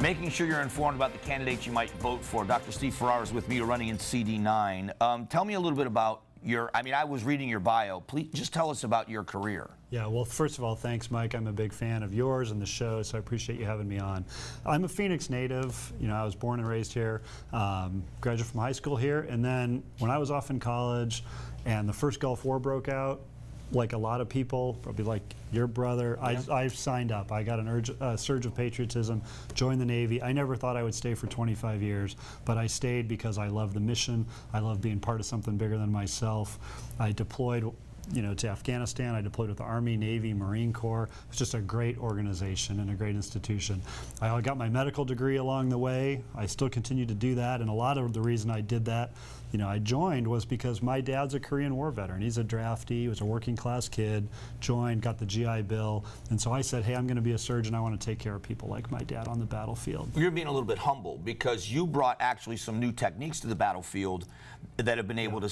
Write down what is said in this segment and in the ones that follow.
making sure you're informed about the candidates you might vote for. Dr. Steve Ferrara is with me, running in CD9. Tell me a little bit about I was reading your bio. Please just tell us about your career. Yeah, well, first of all, thanks, Mike. I'm a big fan of yours and the show, so I appreciate you having me on. I'm a Phoenix native. I was born and raised here, graduated from high school here, and then when I was off in college and the first Gulf War broke out, like a lot of people, probably like your brother, yeah. I signed up. I got a surge of patriotism, joined the Navy. I never thought I would stay for 25 years, but I stayed because I love the mission. I love being part of something bigger than myself. I deployed to Afghanistan. I deployed with the Army, Navy, Marine Corps. It's just a great organization and a great institution. I got my medical degree along the way. I still continue to do that, and a lot of the reason I did that, I joined was because my dad's a Korean War veteran. He's a draftee, he was a working class kid, joined, got the GI Bill, and so I said, hey, I'm going to be a surgeon. I want to take care of people like my dad on the battlefield. You're being a little bit humble because you brought actually some new techniques to the battlefield that have been able to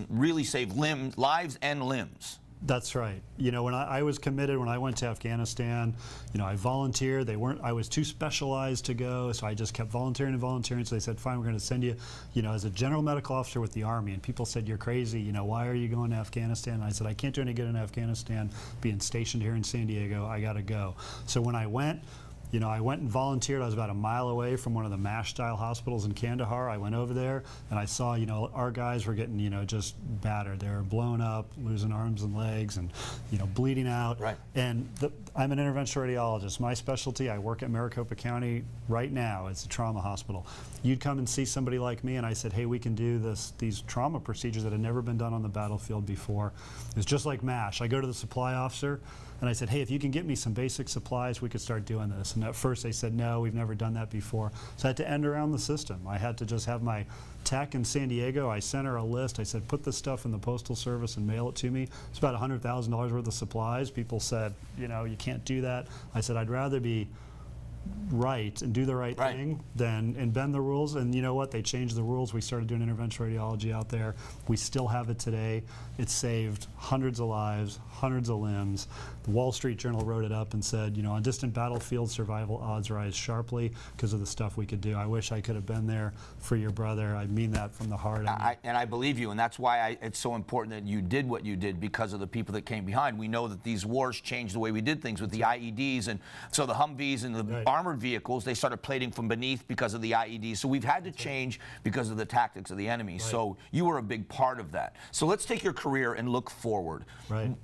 really save lives and limbs. That's right. When I was committed, when I went to Afghanistan, I volunteered. I was too specialized to go, so I just kept volunteering and volunteering. So they said, fine, we're going to send you, as a general medical officer with the Army. And people said, you're crazy. Why are you going to Afghanistan? And I said, I can't do any good in Afghanistan, being stationed here in San Diego. I got to go. So when I went, I went and volunteered. I was about a mile away from one of the MASH-style hospitals in Kandahar. I went over there, and I saw, our guys were getting, just battered. They were blown up, losing arms and legs, and, bleeding out. Right. And I'm an interventional radiologist. My specialty, I work at Maricopa County right now. It's a trauma hospital. You'd come and see somebody like me, and I said, hey, we can do these trauma procedures that had never been done on the battlefield before. It's just like MASH. I go to the supply officer, and I said, hey, if you can get me some basic supplies, we could start doing this. And at first they said, no, we've never done that before. So I had to end around the system. I had to just have my tech in San Diego. I sent her a list. I said, put this stuff in the Postal Service and mail it to me. It's about $100,000 worth of supplies. People said, you can't do that. I said, I'd rather be right and do the right thing and bend the rules. And you know what? They changed the rules. We started doing interventional radiology out there. We still have it today. It saved hundreds of lives, hundreds of limbs. The Wall Street Journal wrote it up and said, on distant battlefield, survival odds rise sharply because of the stuff we could do. I wish I could have been there for your brother. I mean that from the heart. And I believe you, and that's why it's so important that you did what you did, because of the people that came behind. We know that these wars changed the way we did things with the IEDs, and so the Humvees and the armored vehicles, they started plating from beneath because of the IEDs. So we've had to change because of the tactics of the enemy. So you were a big part of that. So let's take your career and look forward.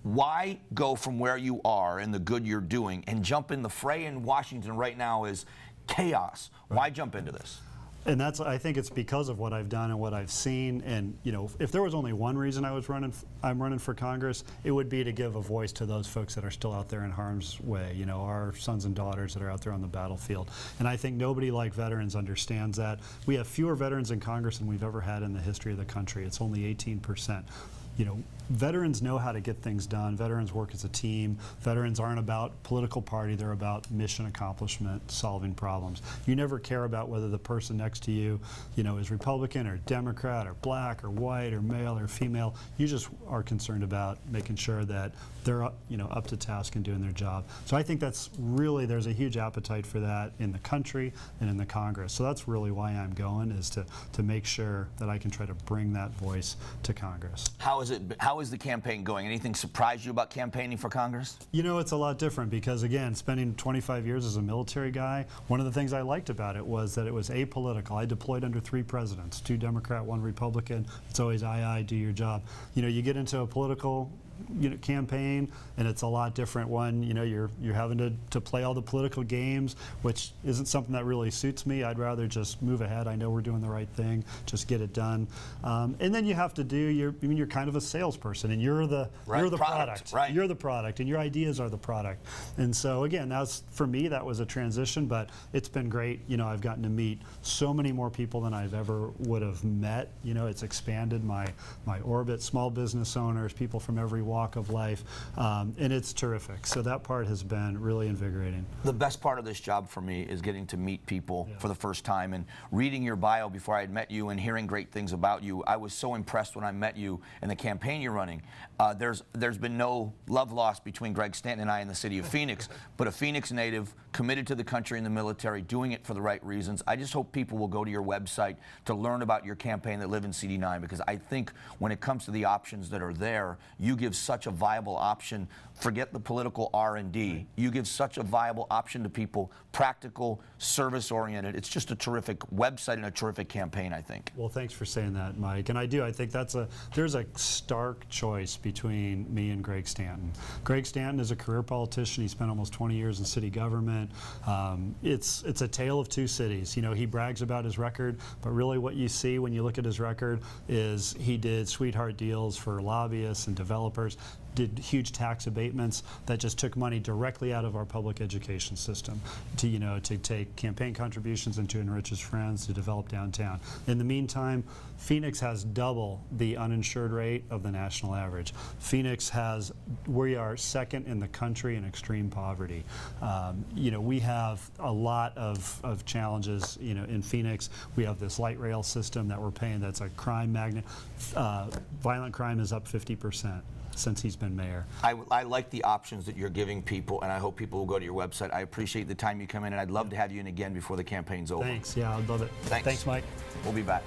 Why go from where you are and the good you're doing and jump in the fray in Washington right now is chaos? Why jump into this? And I think it's because of what I've done and what I've seen. And if there was only one reason I'm running for Congress, it would be to give a voice to those folks that are still out there in harm's way. Our sons and daughters that are out there on the battlefield. And I think nobody like veterans understands that. We have fewer veterans in Congress than we've ever had in the history of the country. It's only 18%. Veterans know how to get things done. Veterans work as a team. Veterans aren't about political party. They're about mission accomplishment, solving problems. You never care about whether the person next to you, is Republican or Democrat or black or white or male or female. You just are concerned about making sure that they're, up to task and doing their job. So I think that's really, there's a huge appetite for that in the country and in the Congress. So that's really why I'm going, is to make sure that I can try to bring that voice to Congress. How is the campaign going? Anything surprise you about campaigning for Congress? It's a lot different because, again, spending 25 years as a military guy, one of the things I liked about it was that it was apolitical. I deployed under 3 presidents, 2 Democrat, 1 Republican. It's always aye, do your job. You get into a political campaign, and it's a lot different. One, you're having to play all the political games, which isn't something that really suits me. I'd rather just move ahead. I know we're doing the right thing, just get it done. And then you have to do, you're kind of a salesperson, and you're the product. You're the product, and your ideas are the product. And so again, for me, that was a transition, but it's been great. I've gotten to meet so many more people than I've ever would have met. It's expanded my orbit, small business owners, people from every walk of life, and it's terrific. So that part has been really invigorating. The best part of this job for me is getting to meet people for the first time and reading your bio before I had met you and hearing great things about you. I was so impressed when I met you and the campaign you're running. There's been no love lost between Greg Stanton and I in the city of Phoenix, but a Phoenix native committed to the country and the military, doing it for the right reasons. I just hope people will go to your website to learn about your campaign that live in CD9, because I think when it comes to the options that are there, you give such a viable option. Forget the political R&D. You give such a viable option to people, practical, service-oriented. It's just a terrific website and a terrific campaign, I think. Well, thanks for saying that, Mike. And I think there's a stark choice between me and Greg Stanton. Greg Stanton is a career politician. He spent almost 20 years in city government. It's a tale of two cities. You know, he brags about his record, but really what you see when you look at his record is he did sweetheart deals for lobbyists and developers, did huge tax abatements that just took money directly out of our public education system to take campaign contributions and to enrich his friends, to develop downtown. In the meantime, Phoenix has double the uninsured rate of the national average. We are second in the country in extreme poverty. We have a lot of challenges, in Phoenix. We have this light rail system that we're paying that's a crime magnet. Violent crime is up 50%. Since he's been mayor. I like the options that you're giving people, and I hope people will go to your website. I appreciate the time you come in, and I'd love to have you in again before the campaign's over. Thanks. Yeah, I'd love it. Thanks, Thanks, Mike. We'll be back.